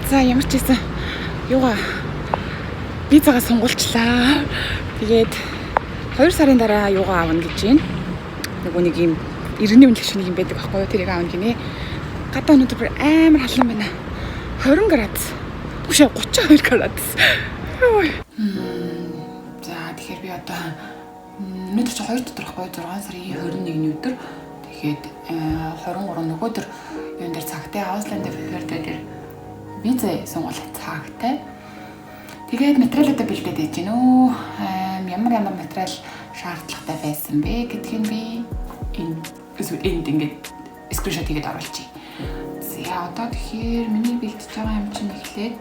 За ямар ч байсан юугаа визагаа сонгуулчлаа. Тэгээд 2 сарын дараа юугаа авна гэж байна. Нөгөө нэг юм иргэний үнэлэх шиг юм байдаг байхгүй юу? Тэрийг авна гинэ. Гадаа өнөөдөр бүр амар халуун байна. 20 градус. Үгүй 32 градус. За тэгэхээр би одоо өнөөдөр чи 2 дотор байхгүй 6 сарын 21-ний өдөр. Тэгэхээр 23 нөгөөдөр юун дээр цагтай Аусланд дээр виза сонгуулах цагтай. Тэгээд материалуудаа бэлдээд байж гэнэ үү? Ямар материал шаардлагатай байсан бэ гэдгийг би энд ингээд скриншот хийгээд оруулчих. За одоо тэгэхээр миний бэлдэж байгаа юм чинь эхлээд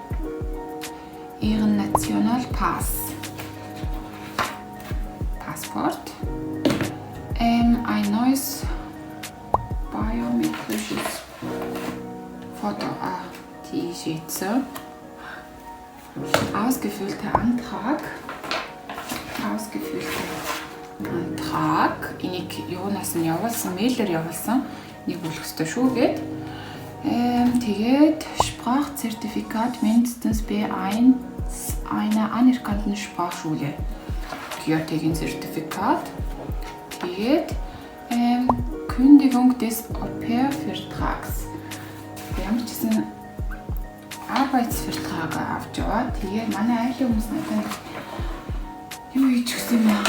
Ihren Nationalpass. Passport. Ein neues biometrisches Foto. Die ist jetzt so. Ausgefüllter Antrag. Энийг юунаас нь явуулсан, мэйлээр явуулсан. Нэг бүлэх ёстой шүү гээд. Тэгээд Sprachzertifikat mindestens B1 einer anerkannten Sprachschule. Gültigen Zertifikat. Тэгээд Kündigung des Au-pair-Vertrags. Ямар ч гэсэн Arbeitsvertrag авч яваа. Тэгээд манай айлын хүмүүс надад юу хийж гисэн юм аа?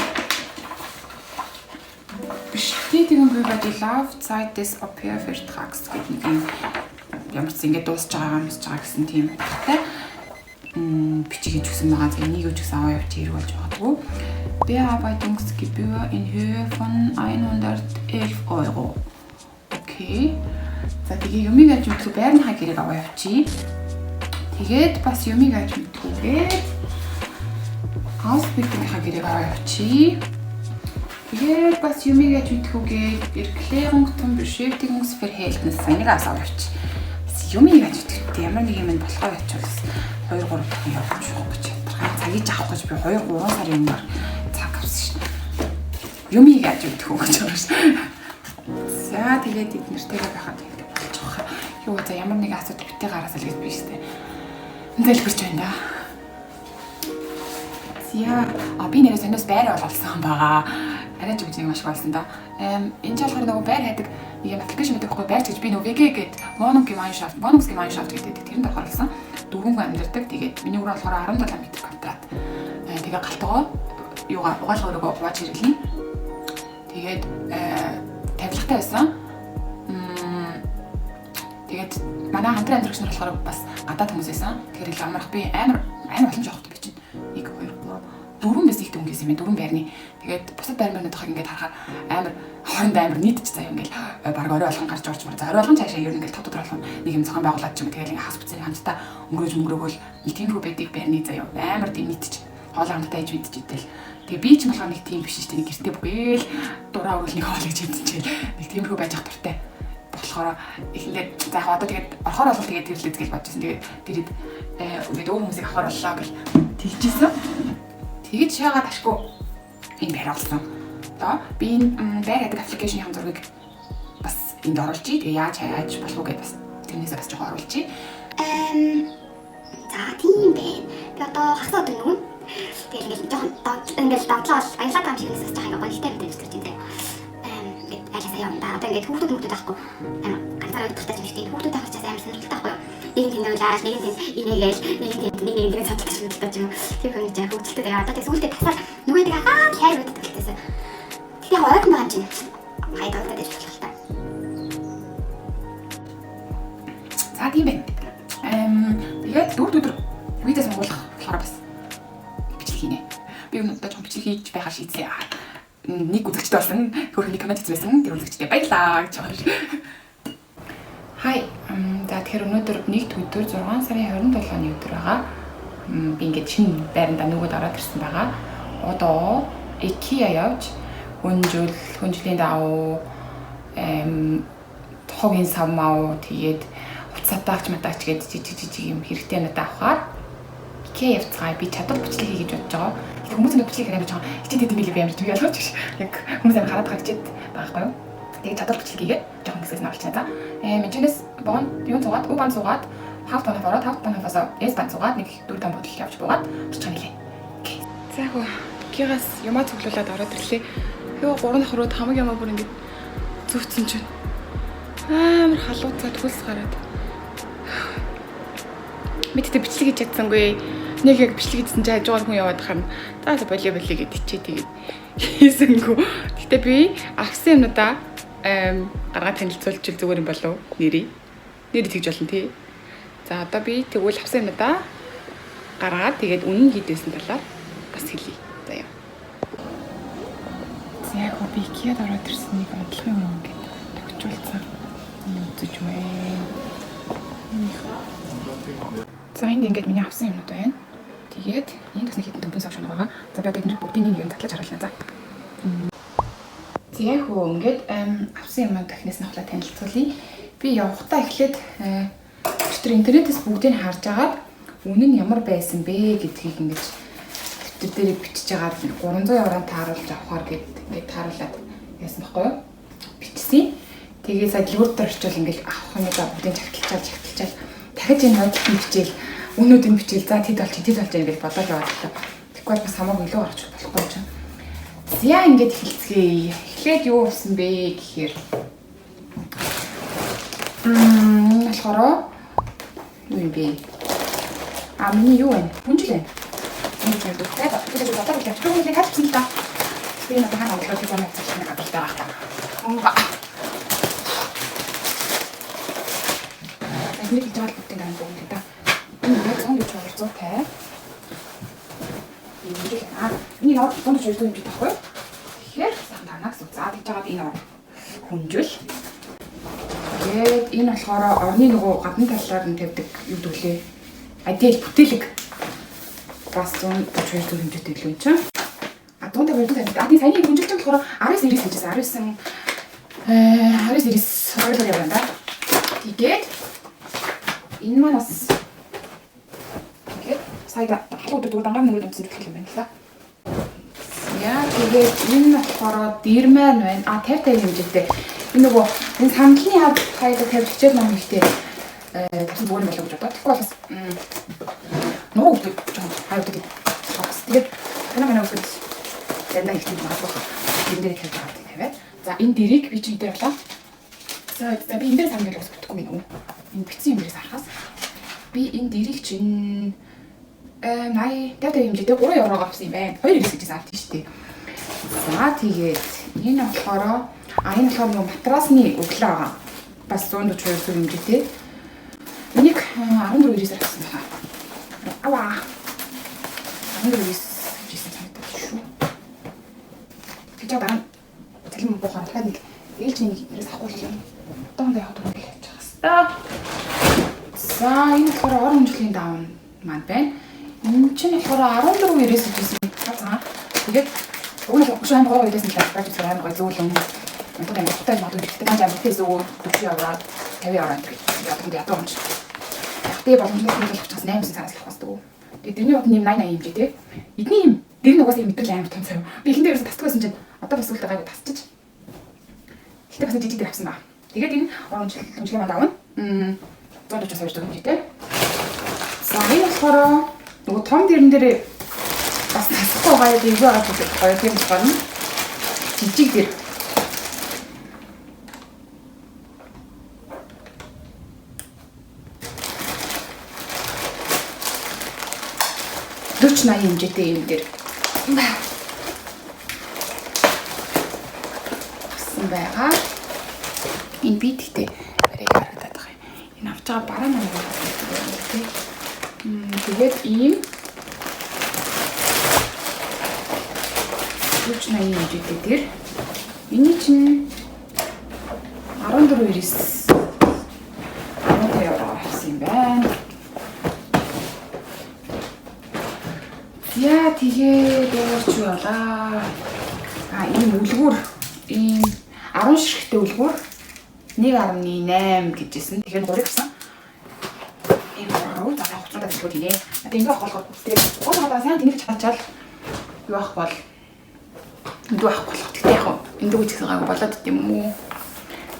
Bestätigung über die Laufzeit des Au-pair-Vertrags гэдэг нэг юм. Ямар ч ингэ дуусч байгаа гэсэн тийм баттай бичиж өгсөн байгаа. Тэгээ нэг үж гэсэн аваа явчих хэрэг болж байгаа. Bearbeitungsgebühr in Höhe von 111 Euro. Окей. За тэгээ юмыг аж мэдгүй байрныхаа гэрэг аваа явчих. Тэгээд бас юмыг аж мэдгүйгээд Ausbildungsийнхаа гэрэг аваа явчих. Тэгээд бас юмыг аж мэдгүйгээд Erklärung zum Beschäftigungsverhältnis энийг аваа явчих. Юмыг аж мэдгүйтэй ямар нэг юм болохоо явчихвал 2-3 дахин явах шүү гэж ядраа. Цагийг авах гэж би 2-3 сарын өмнө цаг авсан шин. Юмыг аж мэдгүй гэж байгаа шин. За тэгээд эднэртэйгээ байхад тэгдэг болж байгаа. Юу за ямар нэг асуудал битээ гараасаа л гэж би штэ. Дэлгэрч байна да. Зя би нэрээс өнөөс байр олсон байгаа. Арай ч үгүй юм ашиг болсон да. Энэ ч болохоор нөгөө байр хайдаг нэг юм аппликейшн гэдэг байхгүй байр гэж би нөгөө VG гээд Wohnungsgemeinschaft гэдэг тэрэнд оролцсон. Дөрвөн хүн амьдардаг. Тэгээд миний өөр болохоор 17 м квадрат. Тэгээ галтгоо юугаа угаалгаа өрөөгөө хувааж хэрэглэе. Тэгээд тавилгатай байсан. Тэгээд манай хамтран амьдрагч нар болохоор бас гадаад хүмүүс байсан. Тэгэхээр их амарх би амар олон жоохтой би чинь 1 2 3 4 мэс ихтэй хүн гэсэн юм. 4 байрны. Тэгээд бусад байрнуудыг ингээд харахаар амар хоорондоо амар нийтж заяа ингээд баг орой болгон гарч орж мар. За орой болгон цаашаа ер нь ингээд тав дотор болгон нэг юм зохион байгуулад ч юм. Тэгээд ингээд хас буцаа хамтдаа өнгөрөөгөл тиймэрхүү байдаг байрны заяа амар тийм нийтж хоолой хамтдаа иж мэдж идэл. Тэгээ би ч болохоор нэг тийм биш шүү дээ. Нэг гэртээ бүгээл дураа өрөл нэг хоол гэж хэлчихэл. Нэг тиймэрхүү байж ах дуртай. Болохоор ихэнхдээ за яг одоо тэгээд орохоор бол тэгээд тэрлээ гэж бодчихсон. Тэгээд тэрийг ингээд өөр хүмүүсийг авахар боллоо гэж тэгжсэн. Тэгэж шаагаад ашгүй энэ байр олсон. Одоо би энэ байр хадаг аппликейшны зургийг бас энд оруулчих. Тэгээ яаж болох вэ гэдээ бас тэрнээсээ бас жоохон оруулчих. За тийм байна. Би одоо хасаа өдөр нүн. Тэгээд ингээд жоохон ингээд давтлал аялал гам шигнээс жоохон гоё хэлтэй мэдээж төрж байна. Ингээд айлсаа явна да. Одоо ингээд хүүхдүүд байхгүй. Ганцаараа өдөртэй юм шиг хүүхдүүд авах чаас амар сонирхолтой байхгүй юу? Нэг тийм нөлөөж нэг тийм инээгээл нэг ингээд цадлах гэж боддог юм. Тэр хүн яг хөвгөлтэй тэгээ одоо тэг сүултээ тасаар нөгөө нэг хайр үүддэг гэсэн. Тэгээ хойд маань чинь хайд удаад гэж бодлоо та. За тийм байна. Тэгээд 4 өдөр видео сонгуулах болохоор бас бичлэг хийнэ. Би өнөөдөр жоохон бичлэг хийж байхаар шийдсэн. Нэг үзэгчтэй болсон. Хөрхний комент хийсэн. Тэр үзэгчтэй баярлаа гэж байна. Хай. За тэгэхээр өнөөдөр нэгд өдөр 6 сарын 27-ны өдөр байгаа. Би ингээд шинэ байранда нөгөөд ороод ирсэн байгаа. Одоо IKEA явж хүнжлийн даавуу хогийн савмаа тэгээд хуцаатаач матаач гэдэг жижиг юм хэрэгтэй надад авахаар IKEA явцгаа би чадвар бичлэг хий гэж бодож байгаа. Хүмүүсийн бичлэг хийх гэж байгаа. Хичээд хэдэм билээ би амар зүг ялгаач. Яг хүмүүс амар хараад хагчаад байгаа байхгүй юу? Тэгээд чадвар бичлэг хийгээд жоохон хэсгээс нь олчихна. За. Менчнээс бон юу цугаад, уу бан цугаад 5 тоног ороод 5 тоногоос S банд суугаад нэг 4 тоног бодол явж буугаад тусч нэлээ. Окей. За хөө гигаас юмаа цуглуулад ороод ирлээ. Ёо 3 нохрууд хамаг юмаа бүр ингэж зүвцэн чинь. Амар халууцаад хөлс гараад. Мэдээ бичлэг хийж чадсангүй. Нэг яг бичлэг хийсэн чинь хажуугаар хүн яваад хам. За болио гэд ичээ тэгээд хийсэнгүү. Гэтэ би авсан юмнуудаа гаргаад танилцуулж зүгээр юм болов нэрийг тэгж болно тий. За одоо би тэгвэл авсан юмнуудаа гаргаад тэгээд үнэн хийдсэн талаар бас хэлье. За яа. За яг би кияд ороод ирсэн нэг онцлог юм ингээд тогтчулсан. Үзэж байна. За энд ингээд миний авсан юмнууд байна. Тэгээд энэ бас нэг хэдэн төвийн сошон байгаа. За би одоо энэ бүгдийн нэг юм татлаж харуулна. За. Тэгээ хөө ингээд авсан юм дахнаас нь хавлаа танилцуулъя. Би явахдаа эхлээд тэр интернетээс бүгдийг харж агаад үнэн нь ямар байсан бэ гэдгийг ингэж дэвтэр дээр бичиж агаад 300 евронд тааруулж авахаар ингээд тааруулаад яасан байхгүй юу? Бичсэн. Тэгээ сая дэлгүүр дээр очивол ингээд авах юмудаа бүгдийг чагталчаал дахиж энэ хойдлын бичээл үнүүдийг бичээл за тэд болж ингэж бодоод яваад л. Тэгэхгүй бол бас хамаагүй илүү гарч болохгүй юм чинь. За ингээд эхэлцгээе. Эхлээд юу болсон бэ гэхээр болохоор юу юм бэ? Миний юу вэ? Хүнжил байна. Энэ зүйл дуртай. Тэгээд бодоод л явчих. Түүнийг хальцсан л та. Би надад хаа амлаад тийм байна гэж нэг гадалтай байгаа. Энийг хийж байгаа бүгдийг гань бүгд та. Энэ яг зон гэж оролцоотой. Энэ яг зон гэж оролцоо юм гэж таахгүй. Тэгэхээр санаанаас заа гэж байгаа энэ хүнжил. Тэгээд энэ болохоор орны нөгөө гадны талаар нь тавьдаг юу гэвэл адил бүтээлэг бас 142 төгрөг хэмжээтэй илүү юм чинь. А дунд тавьдаг тавьдаг. А тийм саяны хүнжилж болохоор 19-90 гэжсэн. 19-90 ойлоо яваа да. Тэгээд энэ манаас тэгээд сая халууд дөрөв дангаар нүрээд өмсөн гэх юм байна л да. Яа тэгээд энэ болохоор дирмэн байна. А 50 хэмжээтэй. Энэ нөгөө энэ сандлын хавьд тавьж хичээл ном ихтэй тавьсан зүгээр болов гэж бодоод. Тэгэхгүй бас нууг жоохон хавьд гэдэг. Тэгээд манай үгэд дандаа ихтэй магадгүй. Энэ дээр тавьж байгаа тавиад. За энэ дэрийг би чи дээр болоо. За би энэ дээр санагдал ус бүтэхгүй юм уу? Энэ битсэн юм дээрээс харахаас би энэ дэрийг чинь 80 хэмжээтэй 3 евроор авсан юм байна. 2 ирээс гэж авсан шүү дээ. За тэгээд энэ болохоор энэ болохоор нэг матрасны өглөө байгаа. Бас 142 төгрөг хэмжээтэй. Энийг 14 ирээс авсан байна. Аваа. 14 ирээс хийсэн санагдаж шүү. Тэгж дараа цалин буухаар дахиад нэг ээлж нэг ирээс авахгүй юм. Одоохондоо яваад өгөх гэж байгаа хэвээр. За энэ болохоор орон хэмжээний даун маань байна. Энэ чинь болохоор 14 ирээс хийсэн. За тэгээд уул шаан гоо ирээс нь лавтаж байгаа гой зөөлөн. Мөн энэ хөтэй мод үүрэгтэй маань амтээс өгөө 40 евро 50 евро гэдэг ядуу юм чи. Тэгээ боломжтой хэмжээлж чаас 8 сараас л хасдаг. Тэгээ тэрний хувьд нэм 80 хэмжээтэй. Эдний юм дэр нь угаасаа мэдрэл амар том цав. Би ихэн дээрээс тасдагсан чинь одоо бас үлдээ гайгүй тасчих. Гэтэ бас жижиг дээр авсан ба. Тэгээд энэ оронч хэмжээ маань давна. 142 төгрөг хэмжээтэй. За энэ болохоор нөгөө том дэрэн дээр бас тасахгүй гайгүй юм байгаа гэдэг гоё юм байна. Жижиг дэр 40-80 хэмжээтэй юм дээр авсан байгаа. Энэ би тэгтээ барыг харагдаад байгаа юм. Энэ авч байгаа бараа маань тийм. Тэгээд ийм 40-80 хэмжээтэй дээр энэ чинь 14 ирээс 12 евро авсан юм байна. Яа тэгээд өөрч болоо. Энэ үлгүүр ийм 10 ширхтээ үлгүүр 1.8 гэжсэн. Тэгэхээр 3 гэсэн. Ийм гоо за хуцуудаа төлөв тийм ээ. Тэгээд ингэ авах болохоор тэгээд гоо сайн тэнэг чадчихал юу авах бол энд авах болох. Тэгтээ яг энд үгүй гэсэн гайгүй болоод дим юм уу.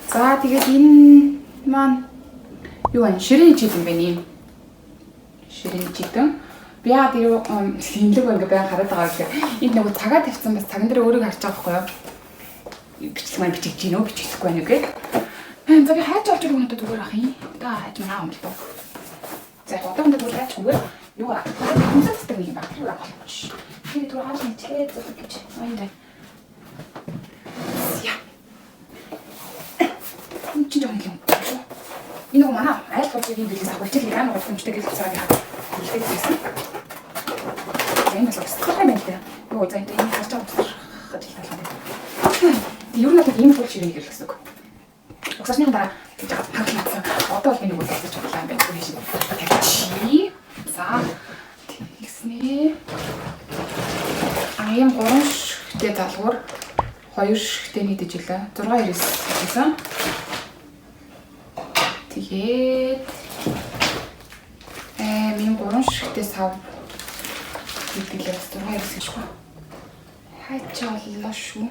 За тэгээд энэ маань юу вэ? Ширээ хичээл юм байна ийм. ширээ читэн. Би яагаад юу инлэг ингээ баян хараад байгаа гэхээр энэ нөгөө цагаа тавьсан бас цаган дээр өөрийг харж байгаа байхгүй юу? Бичлэг маань бичиж гинөө бичихгүй байна үгүй. За би хайж олж ирэх өнөдөө зүгээр ах юм. Одоо хайж маа юм л доо. За одоо өнөдөө зүгээр хайж зүгээр. Юу аа? Хүнсэлдэг юм баг. Юу аа? Би түр хаалт нэтгээ зүг гэж. Аяа. Я. Энэ чинь жоон юм. Энэ нөгөө манай айл толгойн билээс авалчил яа нэг гомчтой гэж цаагаад хэлдэг байсан. Энэ бас стил юм байна. Нөгөө за энэ харж байгаа гэж хэлсэн. Ер нь бол ийм зүйл ширээ хэрэглэсэн үг. Угсаасны дараа гэж харахлаасан. Одоо бол энэ үг хэлж бодлоо юм байна. Чи. За. Тэгснээ. Ийм 3 шигтэй залгуур 2 шигтэй нийтэж илээ. 6 9 гэсэн. Тэгээд ийм 3 шигтэй сав нийтгэлээ 6 9 гэж байна. Хайчааллаа шүү.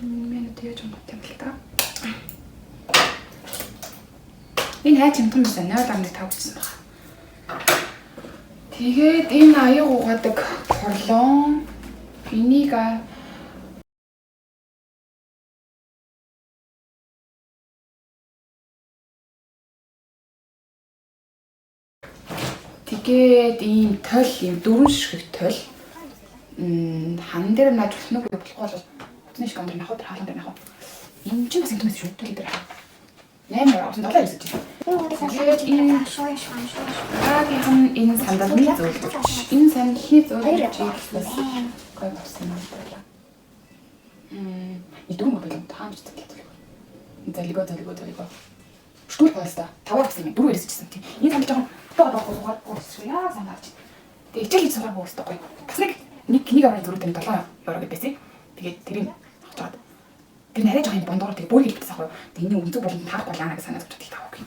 Миний тэгэж юм байна л да. Энэ хайч юм том байсан 0.5 гэсэн байна. Тэгээд энэ аяг угаадаг хорлон энийг тэгээд ийм тойл ийм 4 ширхэг тойл хан дээр наад төлнөг болохгүй бол утасны шиг амдрын ахад хаалан дээр ахав. Энэ ч бас юм төмс шүү тойл дээр. 8 авсан 7 ирсэн чинь. Тэгээд энэ энэ сандалны зөвлөж. Энэ санхи зөвлөж бас гой болсон юм байна. И дөрөв мөн таамж гэдэг. Залиго. Штул хоолтой. Таваар гэсэн юм. 4 ирсэн чинь. Энэ сандал жоохон тоогоо гоосоо яа санаач. Тэгээд ичээл хийж сурах хөстэй гоё. Бас нэг аваад зүрхтэй 7 евро гэдээсэй. Тэгээд тэрийг авч чад. Тэр нарийн жоох юм бондоор тэг бүр хэлчихсэн аахгүй. Тэг энэ үнцэг болон таах болоо гэж санаад бодчихлаа таахгүй.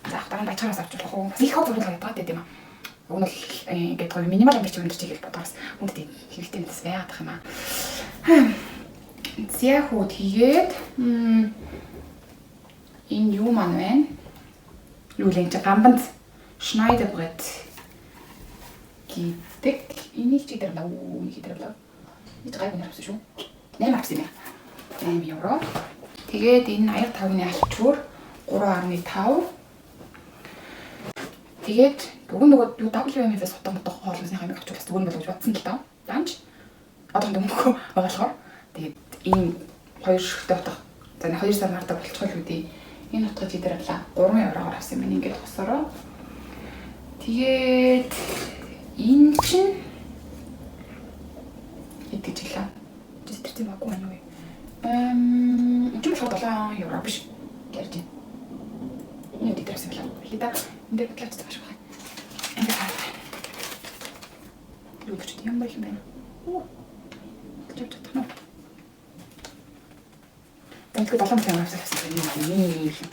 За дараа нь бачаараас авч болох уу? Бас их хол зурглаа гэдэг тийм аа. Уг нь ингээд гоё минимал амжилт өндөр чиглэл бодоос хүнд тийм хэрэгтэй юм дэс байгаад тах юм аа. Зяхуу тэгээд энэ юу маань вэ? Юу л энэ гамбанд Schneider Brett гэдэг энийг чи дээр лав нэг дээр лав. Энд гайгүй нэрвсэн шүү. 8 авсан юм. 8 евро. Тэгээд энэ аяр тавны алчуур 3.5. Тэгээд нөгөө WMF-ээс хотод хоолны хамиг авчулсан зүгээр болов гэж бодсон л даа. Янч. Одоо нэмэхгүй болохоор тэгээд ийм 2 шигтэй утга. За 2 сар марта болчихвол үүдээ энэ утгыг чи дээр авлаа. 3 евроор авсан юм ингээд тусараа. Тэгээд энэ чинь хэд гэж хэлээ. Тэр тийм агуу байна уу? Үгүй болохоор 7 евро биш. Ярьж байна. Энэ дэд тэрсэн байна. Хита энэ дээр бодлооч тааш байна. Ингээд хараа. Юу ч юм байна. Оо. Тэгж чадах нь. Тэгээд 7 евро авсан юм.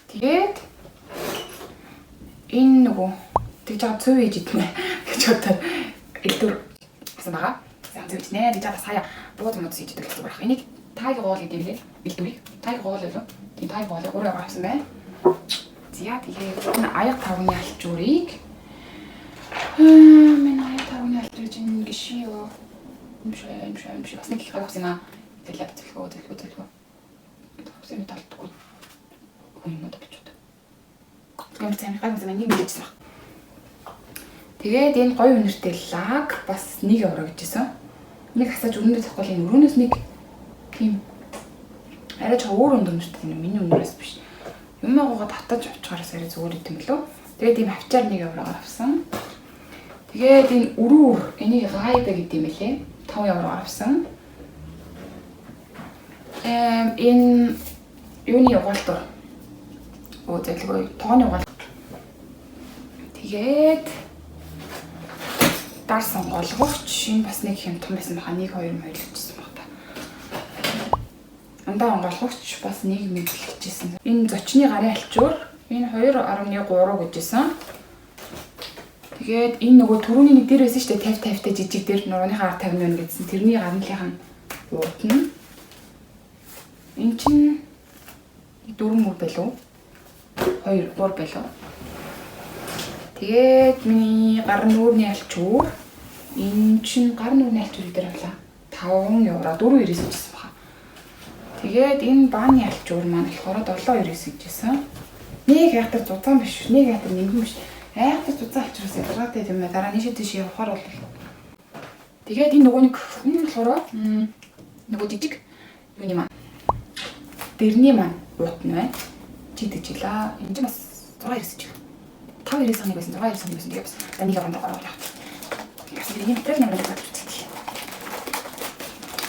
Тэгээд энэ нөгөө тэгж байгаа цөв ээж идэнэ гэж бодоод элдвэр гэсэн байгаа. За зөв нэ гэж бас хаяа бууд мод хийдэг л зүгээр. Энийг таг гоол гэдэг юм лээ. Элдвэрийг таг гоол болов. Тийм таг гоол өөрөө авсан байна. За тэгээд энэ аяг тавны алчуурыг мен аяг тавны алчуурыг чинь гişiyor. Юм шиг бас нэг их авсан аа. Тэгэл төлхөө. Хэвсээ талдаггүй. Хүн юм даа гэж бод. Тэгээд цааны гайхамшиг нэг мэдчихсэн баг. Тэгээд энэ гоё үнэртэй лаг бас 1 евро гэжсэн. Нэг асааж өрөөндөө захгүй энэ өрөөнөөс нэг тийм арай ч өөр үнэртэй юм. Миний үнэрээс биш. Юм аагуугаа татаж авчихараас арай зүгээр идэм билүү. Тэгээд ийм авчаар 1 евроор авсан. Тэгээд энэ өрүүр энийг гайбэ гэдэг юм лээ. 5 евроор авсан. Энэ юуны угаалтар. Оо зэлгүй тооны угаалт. Тэгээд дарсан голгогч энэ бас нэг юм том байсан баха 1 2 мэдлэгчсэн баг та. Андаа голгогч бас 1 мэдлэгчсэн. Энэ зочны гарын алчуур энэ 2.3 гэжсэн. Тэгээд энэ нөгөө түрүүний нэг дээр байсан шүү дээ 50 50-тай жижиг дээр нурууныхаа 50 байна гэдсэн. Тэрний гарналынх нь уутна. Энэ чинь 4 мөр байлуу? 2 3 байлуу. Тэгээд миний гар нүүрний альчуур энэ чинь гар нүүрний альчуур дээр авлаа. 5 евро 4.9 гэсэн баха. Тэгээд энэ бааны альчуур маань болохоор 7.9 гэжсэн. Нэг яхад зузаан биш, нэг яхад нингэн биш. Айхад зузаан альчуураас ялгаатай юм байна. Дараа нийшээ тийш явахаар бол. Тэгээд энэ нөгөө нэг болохоор нөгөө жижиг юуны маань дэрний маань уут нь байна. Чидчихлаа. Энэ ч бас 6.9 ч. 5.9 саныг байсан 6.9 саныг байсан. Тэгээд бас нэг аваад гараад явах. Kasi ini betul yang mereka cakap.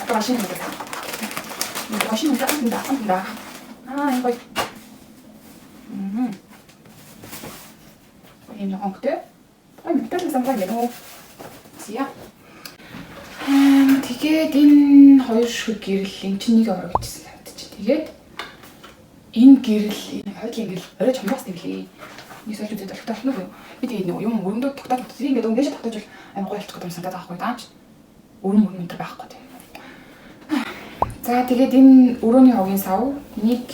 Atau masih mereka. Masih mereka tidak. Ah, ini baik. Ini yang angkat. Oh, betul sampai gitu. Siap. Тэгээд энэ хоёр шиг гэрэл эн чинь нэг ороо гэжсэн санагдчих. Тэгээд энэ гэрэл энэ хойдлын гэрэл орой чамбаас тэглээ. Нэг сольж үзээд олгох таах нь. Би тэгээд нэг юм өрөндөө тогтоод тэрийг ингээд өнгөж тогтоож бол амар гоё болчих гэдэг юм санагдаад байхгүй даач. Өрөм өнтер байхгүй тийм. За тэгээд энэ өрөөний хогийн сав нэг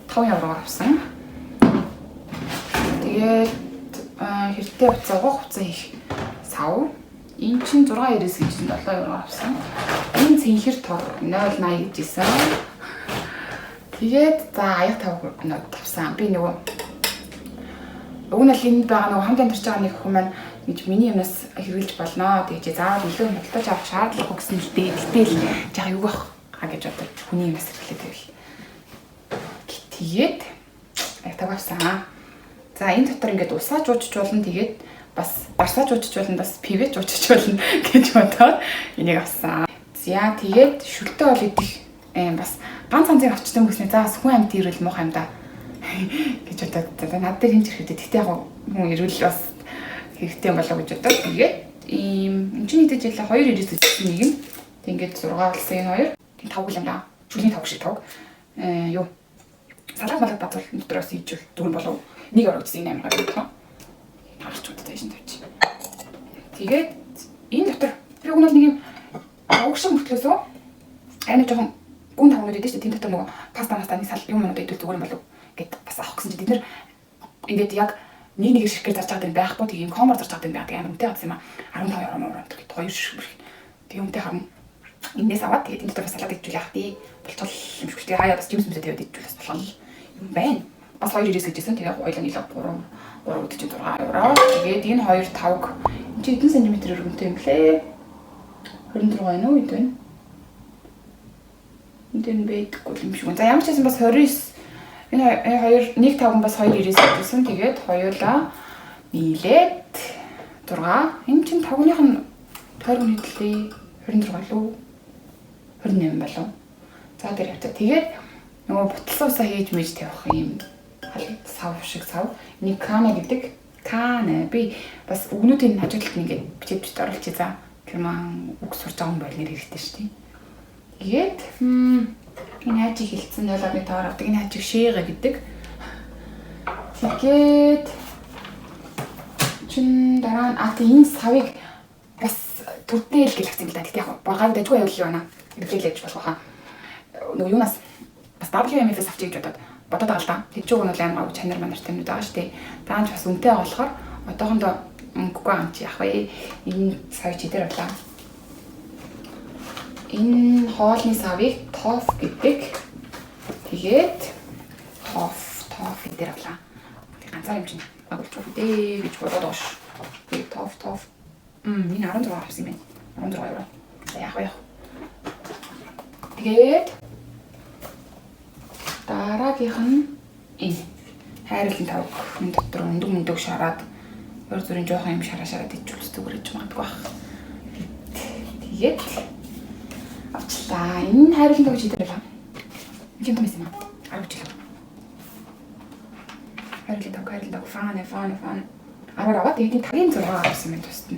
5 евроор авсан. Тэгээд хэрэгтэй утас угаах хуцаа их сав. Энэ чинь 6.9 гэж 7 евроор авсан. Энэ цэнхэр тор 0.80 гэжсэн. Тэгээд за аяг тавсан. Би нөгөө өгнөл энд байгаа нөгөө хамгийн амтарч байгаа нэг хүн маань гэж миний юмнаас хэрэгжилж болно. Тэгээд заавал илүү худалдаж авах шаардлагагүй гэсэн мэтэй. Гэтэл жаа юу гэх ха гэж бодож хүний юмнаас хэрэглээд байв. Тэгээд аяг тавсан. За энэ дотор ингээд усаа жуучж болно. Тэгээд бас барсаа жуучж болно. Бас пивэ жуучж болно гэж бодоод энийг авсан. За тэгээд шүлтээ бол идэх бас ганц ганцыг авчсан бүснэ. За бас хүн амьд ирвэл муухай юм да. гэж бодоод за над дээр хэмж ирэхэд тэгтээ яг хүн ирвэл бас хэрэгтэй юм болоо гэж бодоод тэгээд ийм энэ чинь хэдэж ялла 2.9 гэсэн нэг юм. Тэг ингээд 6 болсон энэ хоёр. Тэг 5 юм да. Чүлийн 5 шиг 5. Юу. Салаад малаад бацвал дотроос ийжүүл дөрөв болов. Нэг ороо гэсэн энэ амгаар байна. Харч удаа шин тавьчих. Тэгээд энэ дотор би өгнөл нэг юм огшин мөртлөөсөө айна жоохон гүн тавнууд идэв чинь тийм дотор нөгөө паста мастаны сал юм уу идэл зүгээр юм болов гэд бас авах гэсэн чинь бид нэр ингээд яг нэг ширхгээр зарж байгаа юм байхгүй тийм комор зарж байгаа юм байна. Тэгээд үнэтэй гадсан юм а 15 евро мөр гэдэг хоёр ширхэг. Тэгээд үнэтэй харна. Эндээс аваад тэгээд энэ дотор бас салаад идчихвэл яах тий. Болцол юм шиг тэгээд хаяа бас жимс мэсээ тавиад идчихвэл бас болох юм байна. Бас 2.9 гэжсэн. Тэгээд хоёлаа нийлээ 3.46 евро. Тэгээд энэ 2 5 энэ чи хэдэн сантиметр өргөнтэй юм блэ? 26 байна уу хэд вэ? Энд байдаггүй юм шиг. За ямар ч байсан бас 29 энэ хоёр 1.5 бас 2.9 гэсэн. Тэгээд хоёулаа нийлээд 6. Энэ чинь 5-ных нь тойрог нийтлээ 26 лөө 28 болов. За дээр явтаа. Тэгээд нөгөө бутлсан усаа хийж мэж тавих юм сав шиг сав. Нэг кана гэдэг. Кана би бас өгнүүдийн хажуудалд ингээд бичиж оруулчих за. Тэр маань үг сурч байгаа юм байл нэр хэрэгтэй шүү дээ. Тэгээд энэ хажиг хилцэн 0.5 авдаг. Энэ хажиг шээга гэдэг. Тэгээд чин дараа нь энэ савыг бас төрдөл гэж авсан юм л да. Тэгтээ яг багаар дажгүй явуул байна. Хэрэглээж болох хаа. Нөгөө юунаас бас WMF-ээс авчиж бодоод байгаа л да. Тэжүүг нь бол амар чанар манартай юмуд байгаа шүү дээ. Даанч бас үнэтэй болохоор одоохондоо мөнгөгүй амч яах вэ? Энэ сав чи дээр болоо. Энэ хоолны савыг тоф гэдэг. Тэгээд тоф дээр болоо. Тэг ганцаар юм чинь агуулж өгдөө гэж бодоод байгаа ш. Тэг тоф. Энэ 16 авсан юм байна. 16 евро. За яах вэ? Тэгээд дараагийнх нь энэ хайрлан тавг энэ дотор өндөг шараад өөр зүрийн жоохон юм шараад ичүүлс зүгээр гэж магадгүй бах. Тэгээд авчлаа. Энэ хайрлан тавг чи дээр байна. Энд юм байсан юм аа. 10 жил. Хайрлан тавг фан. Аваад тэгээд тагийн 6 авсан юм тусна.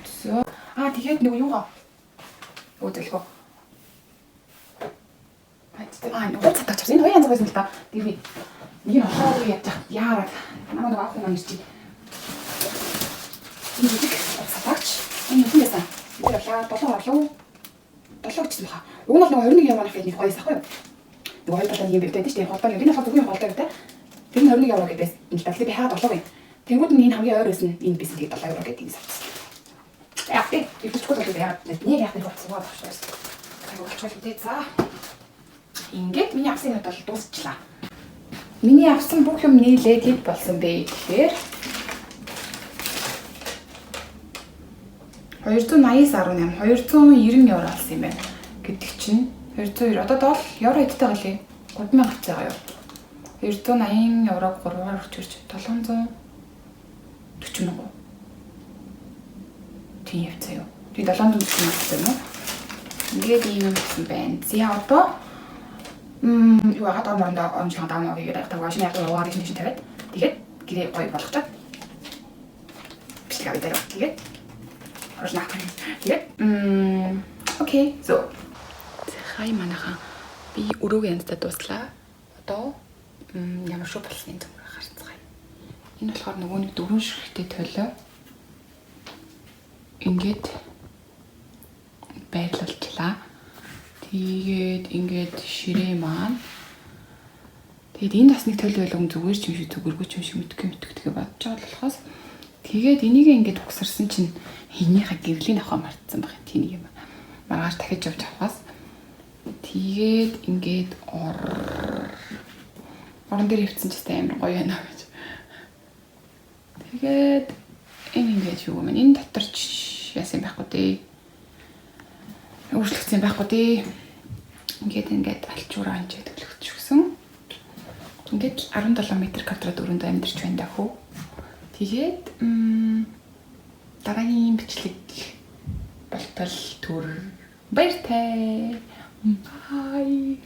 So тэгээд нөгөө юугаа өөдөлгөө нууц татаж авсан. Энэ хоёр янз байсан л да. Тэгээд нэг нь хоо яаж яараа намайг авах юм ирчих. Энэ нэг сатаач. Энэ юу байсан? Тэр лаа 7 орлоо. 7 гэсэн баха. Уг нь бол нөгөө 21 яваа гэхэд нэг хоёос ахгүй юу? Нөгөө хоёр талаа нэг юм бивтэй тийм холбоо. Энэ холбоо зөвхөн холбоо гэдэг. Тэр нь 21 евро гэдээс энэ талд би хаад 7 байна. Тэнгүүд нь энэ хамгийн ойр байсан энэ бис тэгээд 7 евро гэдэг юм санагдсан. Яг тийм дэвтэрчгүй бол яагаад нэг яг нэг болцсоо багш. Болчихвол дээ за. Ингээд миний авсан юм бол дуусчлаа. Миний авсан бүх юм нийлээд хэд болсон бэ гэхээр 280.18 290 евро алсан юм байна. Гэдэг чинь 290 одоо 7 евро эдтэй галээ 3000 гарч байгаа юу? 280 еврог 3-аар үрчирч 740 мянга. Тийм явцаа юу? Тэгээ 740 мянга юм уу? Ингээд ийм юм гэсэн байна. За одоо юу хаад амранда онцгой даамаа гэдэг тавгаа шинэ яг угаар чинь тавиад тэгээд гэрээ гоё болгочоод бичлэг авъя даа. Тэгээд орнах. Тэгээд окей. So хай манайхан би өрөөгийн янзтай дуслаа. Одоо ямар шүү болсны зүгээр харцгаая. Энэ болохоор нөгөө нэг дөрвөн ширхтээ тойлоо. Ингээд байрлуулчлаа. Тэгээд ингээд ширээ маань. Тэгээд энэ бас нэг тойл байлгын зүгээр ч юм шиг зүгээргүй ч юм шиг мэдгүй бодож байгаа болохоос тэгээд энийг ингээд угсарсан чинь хинийхээ гэрлийн авахаа мартсан байх тийм юм. Маргааш дахиж явж авахаас тэгээд ингээд орон дээр хөвцөн ч гэсэн амар гоё байна гэж. Тэгээд энэ ингээд юу юм энэ дотор ч яасан байхгүй дээ. Өөрчлөгдсөн байхгүй дээ. Ингээд алчуураа анж төлөвлөчихсөн. Ингээд 17 м2 өрөөнд амьдарч байна даа хөө. Тэгээд дараагийн бичлэг болтол төр баяртай. Бай.